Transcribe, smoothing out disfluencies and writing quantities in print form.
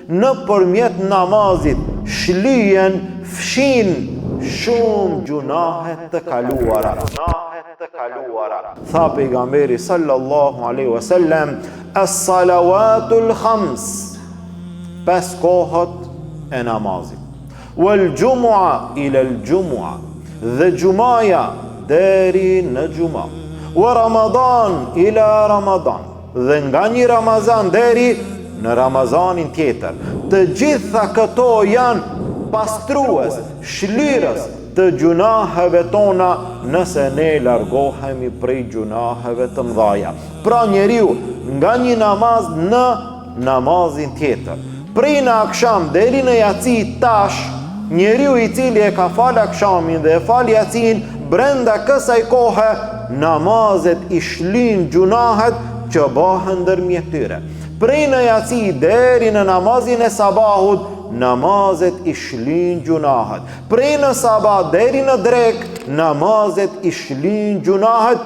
në përmjet namazit shlyjen, fshin shumë gjunahet të kaluara. Tha pejgamberi sallallahu alaihi wasallam, as-salawatul khams, 5 kohët e namazit, wal jumu'a ila al jumu'a, dhe gjumaja deri në gjuma, wa ramadan ila ramadan, dhe nga një Ramazan deri në Ramazanin tjetër. Të gjitha këto janë pastrues, shlirës të gjunaheve tona nëse ne largohemi prej gjunaheve të mdhaja. Pra njeriu nga një namaz në namazin tjetër, prej në aksham deri në jaci tash, njeriu i cili e ka fal akshamin dhe e fal jacin, brenda kësaj kohe namazet i shlin gjunahet që bëhen ndërmjet tyre. Prej në jaci deri në namazin e sabahut, namazet i shlin gjunahet. Prej në sabah deri në drek, namazet i shlin gjunahet